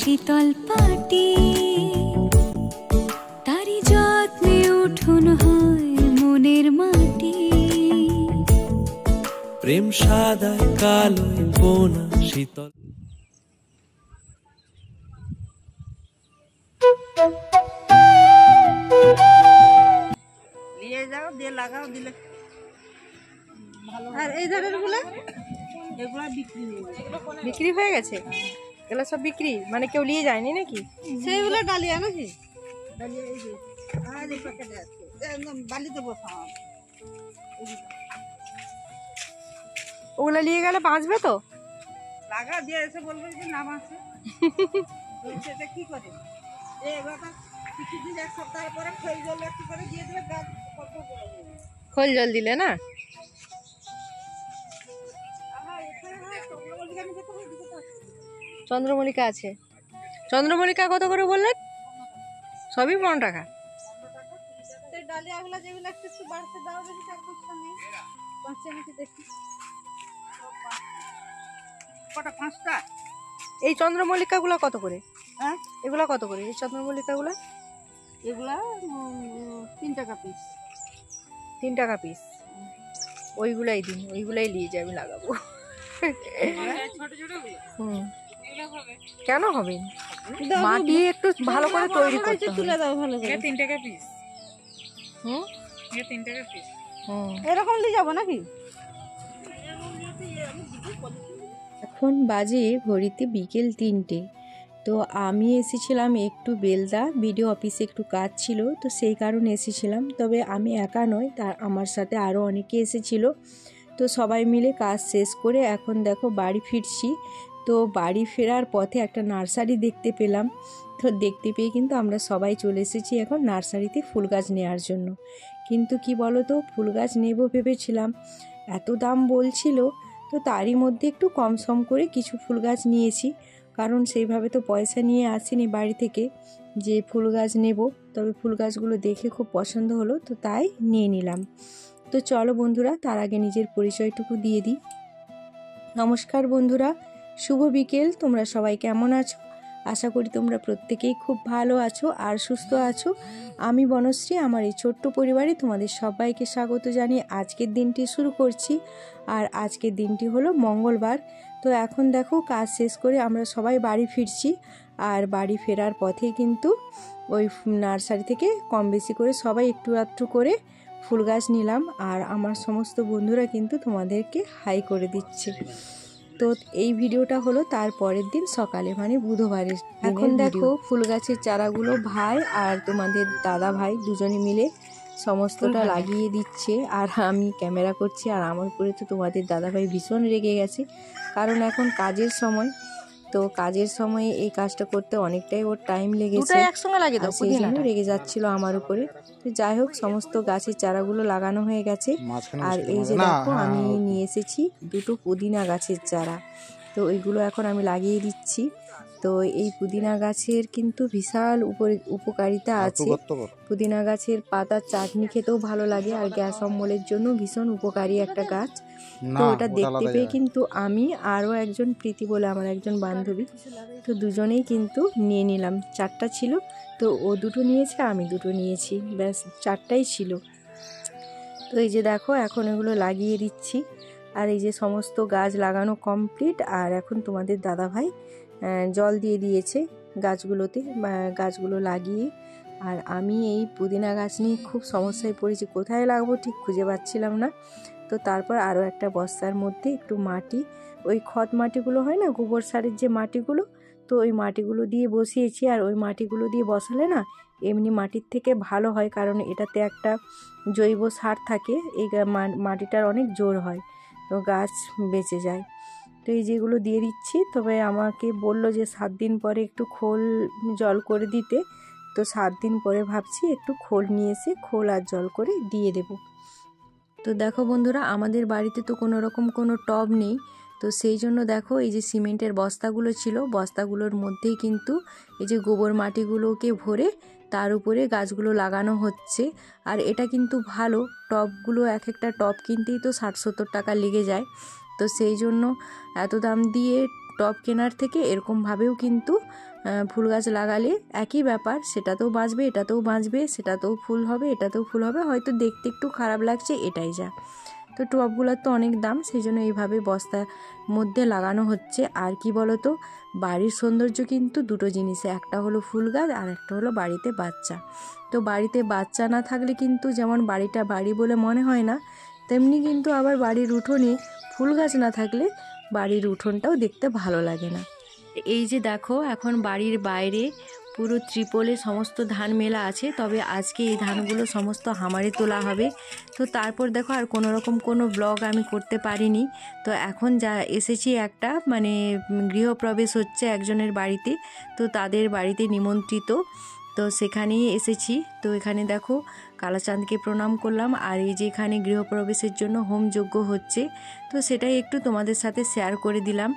শীতল পাটি তারি যত্নে উঠুন হয় মনের মাটি। প্রেম সাদায় কালোয় বোনা শীতল। নিয়ে যাও, দিয়ে লাগাও, দিলে ভালো। আর এই ধরনের গুলো এগুলো বিক্রি হয়ে গেছে? এগুলো সব বিক্রি মানে কেউ নিয়ে যায়নি নাকি? সেইগুলো ডালিয়া নাকি? ডালিয়া এই যে আর এই প্যাকেটে আছে, একদম বালিতে বসা হবে। ওগুলো নিয়ে গেলে বাঁচবে তো? লাগা দিয়ে এসে বলবে যে নাম আছে। সেটা কি করে এবার কিছুদিন এক সপ্তাহ পরে খোল জল একটু করে দিয়ে দেবে, গাছ কত বড় হবে। খোল জল দিলে না? চন্দ্রমল্লিকা আছে। চন্দ্রমল্লিকা কত করে বললেন? সবই 15 টাকা। ডালিয়াগুলো যেগুলো একটু একটু বাড়তে দাও, বেশি চার পাঁচটা নেই, বাচ্চা নাকি দেখি কটা, 5টা। এই চন্দ্রমল্লিকা গুলো কত করে? হ্যাঁ, এগুলো কত করে? এই চন্দ্রমল্লিকা গুলো এগুলা 3 টাকা পিস। 3 টাকা পিস। ওইগুলাই দিন, ওইগুলাই নিয়ে যাই, আমি লাগাবো। কেন হবে? মাটি একটু ভালো করে তৈরি করতে হবে। তুলে দাও ভালো করে। 3 টাকা পিস। 3 টাকা পিস। এরকম নিয়ে যাবো নাকি? এখন বাজে ঘড়িতে বিকেল 3টে। তো আমি এসেছিলাম একটু বেলদা বিডিও অফিসে, একটু কাজ ছিল, তো সেই কারণে এসেছিলাম। তবে আমি একা নয়, তার আমার সাথে আরও অনেকে এসেছিল। তো সবাই মিলে কাজ শেষ করে এখন দেখো বাড়ি ফিরছি। তো বাড়ি ফেরার পথে একটা নার্সারি দেখতে পেলাম। তো দেখতে পেয়ে কিন্তু আমরা সবাই চলে এসেছি এখন নার্সারিতে ফুল গাছ নেওয়ার জন্য। কিন্তু কি বলো তো, ফুল গাছ নেব ভেবেছিলাম, এত দাম বলছিল, তো তারই মধ্যে একটু কম সম করে কিছু ফুল গাছ নিয়েছি। কারণ সেইভাবে তো পয়সা নিয়ে আসিনি বাড়ি থেকে যে ফুল গাছ নেব। তবে ফুল গাছগুলো দেখে খুব পছন্দ হলো, তো তাই নিয়ে নিলাম। তো চলো বন্ধুরা, তার আগে নিজের পরিচয়টুকু দিয়ে দিই। নমস্কার বন্ধুরা, শুভ বিকেল। তোমরা সবাই কেমন আছো? আশা করি তোমরা প্রত্যেকেই খুব ভালো আছো আর সুস্থ আছো। আমি বনশ্রী, আমার এই ছোট্ট পরিবারে তোমাদের সবাইকে স্বাগত জানিয়ে আজকের দিনটি শুরু করছি। আর আজকের দিনটি হলো মঙ্গলবার। তো এখন দেখো কাজ শেষ করে আমরা সবাই বাড়ি ফিরছি। আর বাড়ি ফেরার পথে কিন্তু ওই নার্সারি থেকে কম বেশি করে সবাই একটু আধটু করে ফুল গাছ নিলাম। আর আমার সমস্ত বন্ধুরা কিন্তু তোমাদেরকে হাই করে দিচ্ছে। তো এই ভিডিওটা হলো তার পরের দিন সকালে, মানে বুধবারের। এখন দেখো ফুল গাছের চারাগুলো ভাই আর তোমাদের দাদা ভাই দুজনে মিলে সমস্তটা লাগিয়ে দিচ্ছে, আর আমি ক্যামেরা করছি। আর আমার উপরে তো তোমাদের দাদা ভাই ভীষণ রেগে গেছে, কারণ এখন কাজের সময়। তো কাজের সময়ে এই কাজটা করতে অনেকটাই ওর টাইম লেগেছে, সেই জন্য রেগে যাচ্ছিল আমার উপরে। তো যাই হোক, সমস্ত গাছের চারাগুলো লাগানো হয়ে গেছে। আর এই যে দেখো আমি নিয়ে এসেছি 2টো পুদিনা গাছের চারা, তো ওইগুলো এখন আমি লাগিয়ে দিচ্ছি। তো এই পুদিনা গাছের কিন্তু বিশাল উপকারিতা আছে। পুদিনা গাছের পাতার চাটনি খেতেও ভালো লাগে, আর গ্যাস অম্বলের জন্য ভীষণ উপকারী একটা গাছ। তো ওটা দেখতে পেয়ে কিন্তু আমি আরও একজন প্রীতি বলে আমার একজন বান্ধবী, তো দুজনেই কিন্তু নিয়ে নিলাম। 4টা ছিল, তো ও 2টো নিয়েছে, আমি 2টো নিয়েছি, ব্যাস 4টাই ছিল। তো এই যে দেখো এখন এগুলো লাগিয়ে দিচ্ছি। আর এই যে সমস্ত গাছ লাগানো কমপ্লিট। আর এখন তোমাদের দাদা ভাই জল দিয়ে দিয়েছে গাছগুলোতে, গাছগুলো লাগিয়ে। আর আমি এই পুদিনা গাছ নিয়ে খুব সমস্যায় পড়েছি, কোথায় লাগাবো ঠিক খুঁজে পাচ্ছিলাম না। তো তারপর আরও একটা বস্তার মধ্যে একটু মাটি, ওই খত মাটিগুলো হয় না, গোবর সারের যে মাটিগুলো, তো ওই মাটিগুলো দিয়ে বসিয়েছি। আর ওই মাটিগুলো দিয়ে বসালে না এমনি মাটির থেকে ভালো হয়, কারণ এটাতে একটা জৈব সার থাকে, এই মাটিটার অনেক জোর হয়, তো গাছ বেঁচে যায়। তো এই যেগুলো দিয়ে দিচ্ছি। তবে আমাকে বললো যে 7 দিন পরে একটু খোল জল করে দিতে, তো 7 দিন পরে ভাবছি একটু খোল নিয়ে এসে খোল আর জল করে দিয়ে দেব। তো দেখো বন্ধুরা, আমাদের বাড়িতে তো কোনো রকম কোনো টব নেই, তো সেই জন্য দেখো এই যে সিমেন্টের বস্তাগুলো ছিল, বস্তাগুলোর মধ্যেই কিন্তু এই যে গোবর মাটিগুলোকে ভরে তার উপরে গাছগুলো লাগানো হচ্ছে। আর এটা কিন্তু ভালো, টবগুলো এক একটা টব কিনতেই তো 60-70 টাকা লেগে যায়। তো সেই জন্য এত দাম দিয়ে টব কেনার থেকে এরকমভাবেও কিন্তু ফুল গাছ লাগালে একই ব্যাপার, সেটাতেও বাঁচবে, এটাতেও বাঁচবে, সেটাতেও ফুল হবে, এটাতেও ফুল হবে, হয়তো দেখতে একটু খারাপ লাগছে এটাই যা। তো টবগুলোর তো অনেক দাম, সেই জন্য এইভাবে বস্তার মধ্যে লাগানো হচ্ছে। আর কি বলো তো, বাড়ির সৌন্দর্য কিন্তু দুটো জিনিসে, একটা হলো ফুল গাছ আর একটা হলো বাড়িতে বাচ্চা। তো বাড়িতে বাচ্চা না থাকলে কিন্তু যেমন বাড়িটা বাড়ি বলে মনে হয় না, তেমনি কিন্তু আবার বাড়ির উঠোনে ফুল গাছ না থাকলে বাড়ির উঠোনটাও দেখতে ভালো লাগে না। এই যে দেখো, এখন বাড়ির বাইরে পুরো ত্রিপলে সমস্ত ধান মেলা আছে, তবে আজকে এই ধানগুলো সমস্ত হামারে তোলা হবে। তো তারপর দেখো আর কোনো রকম কোনো ব্লগ আমি করতে পারিনি। তো এখন যা এসেছি একটা মানে গৃহপ্রবেশ হচ্ছে একজনের বাড়িতে, তো তাদের বাড়িতে নিমন্ত্রিত, তো সেখানেই এসেছি। তো এখানে দেখো কালাচাঁদকে প্রণাম করলাম, আর এই যে এখানে গৃহপ্রবেশের জন্য হোমযজ্ঞ হচ্ছে, তো সেটাই একটু তোমাদের সাথে শেয়ার করে দিলাম।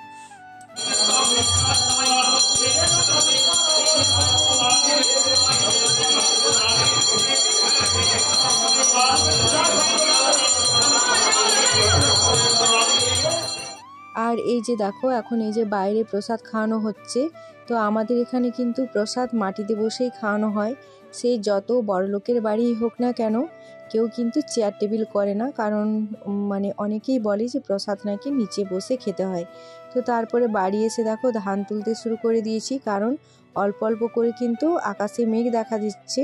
আর এই যে দেখো, এখন এই যে বাইরে প্রসাদ খাওয়ানো হচ্ছে। তো আমাদের এখানে কিন্তু প্রসাদ মাটিতে বসেই খাওয়ানো হয়, সেই যত বড়লোকের বাড়িই হোক না কেন, কেউ কিন্তু চেয়ার টেবিল করে না, কারণ মানে অনেকেই বলে যে প্রসাদ নাকি নিচে বসে খেতে হয়। তো তারপরে বাড়ি এসে দেখো ধান তুলতে শুরু করে দিয়েছি, কারণ অল্প অল্প করে কিন্তু আকাশে মেঘ দেখা দিচ্ছে।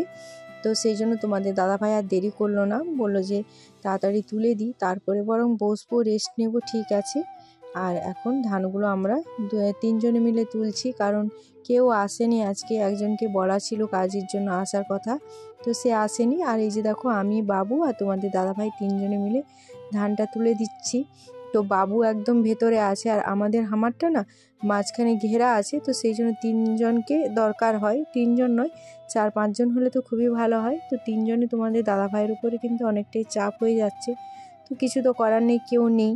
তো সেই জন্য তোমাদের দাদাভাই আর দেরি করলো না, বললো যে তাড়াতাড়ি তুলে দিই, তারপরে বরং বসবো, রেস্ট নেব, ঠিক আছে। আর এখন ধানগুলো আমরা 3 জনে মিলে তুলছি, কারণ কেউ আসেনি আজকে, একজনকে বলা ছিল কাজের জন্য আসার কথা, তো সে আসেনি। আর এই যে দেখো আমি, বাবু আর তোমাদের দাদাভাই 3 জনে মিলে ধানটা তুলে দিচ্ছি। তো বাবু একদম ভেতরে আছে, আর আমাদের হামারটা না মাঝখানে ঘেরা আছে, তো সেই জন্য 3জনকে দরকার হয়, 3জন নয় 4-5 জন হলে তো খুবই ভালো হয়। তো 3জনে তোমাদের দাদাভাইয়ের উপরে কিন্তু অনেকটাই চাপ হয়ে যাচ্ছে, তো কিছু তো করার নেই, কেউ নেই।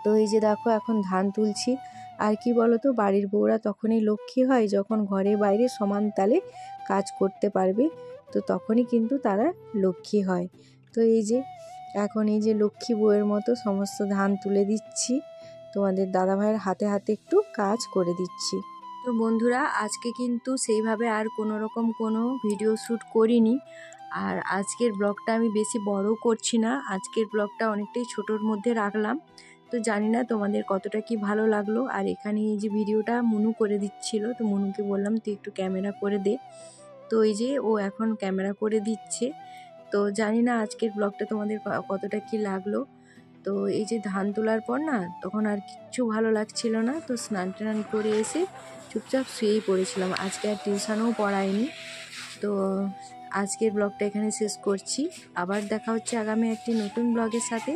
তো এই যে দেখো এখন ধান তুলছি। আর কি বলো তো, বাড়ির বউরা তখনই লক্ষ্মী হয় যখন ঘরে বাইরে সমান তালে কাজ করতে পারবে, তো তখনই কিন্তু তারা লক্ষ্মী হয়। তো এই যে এখন এই যে লক্ষ্মী বউয়ের মতো সমস্ত ধান তুলে দিচ্ছি, তোমাদের দাদাভাইয়ের হাতে হাতে একটু কাজ করে দিচ্ছি। তো বন্ধুরা, আজকে কিন্তু সেইভাবে আর কোনো রকম কোনো ভিডিও শ্যুট করিনি, আর আজকের ব্লগটা আমি বেশি বড় করছি না, আজকের ব্লগটা অনেকটাই ছোটোর মধ্যে রাখলাম। তো জানি না তোমাদের কতটা কি ভালো লাগলো। আর এখানে এই যে ভিডিওটা মুনু করে দিচ্ছিল, তো মুনুকে বললাম তুই একটু ক্যামেরা করে দে, তো এই যে ও এখন ক্যামেরা করে দিচ্ছে। তো জানি না আজকের ব্লগটা তোমাদের কতটা কি লাগলো। তো এই যে ধান তোলার পর না, তখন আর কিচ্ছু ভালো লাগছিল না, তো স্নান টান করে এসে চুপচাপ শুয়েই পড়েছিলাম, আজকে আর টিউশনও পড়াইনি। তো আজকের ব্লগটা এখানে শেষ করছি, আবার দেখা হচ্ছে আগামী একটি নতুন ব্লগের সাথে।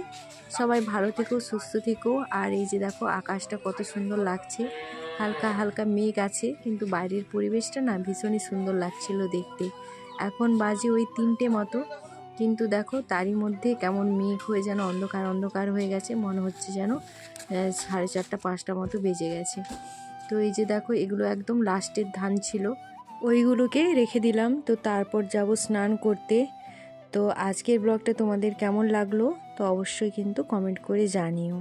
সবাই ভালো থেকো, সুস্থ থেকো। আর এই যে দেখো আকাশটা কত সুন্দর লাগছে, হালকা হালকা মেঘ আছে, কিন্তু বাইরের পরিবেশটা না ভীষণই সুন্দর লাগছিল দেখতে। এখন বাজে ওই 3টে মতো, কিন্তু দেখো তারই মধ্যে কেমন মেঘ হয়ে যেন অন্ধকার অন্ধকার হয়ে গেছে, মনে হচ্ছে যেন 4:30-5টা মতো বেজে গেছে। তো এই যে দেখো এগুলো একদম লাস্টের ধান ছিল, ওইগুলোকে রেখে দিলাম। তো তারপর যাব স্নান করতে। তো আজকের ব্লগটা তোমাদের কেমন লাগলো তো অবশ্যই কিন্তু কমেন্ট করে জানিও।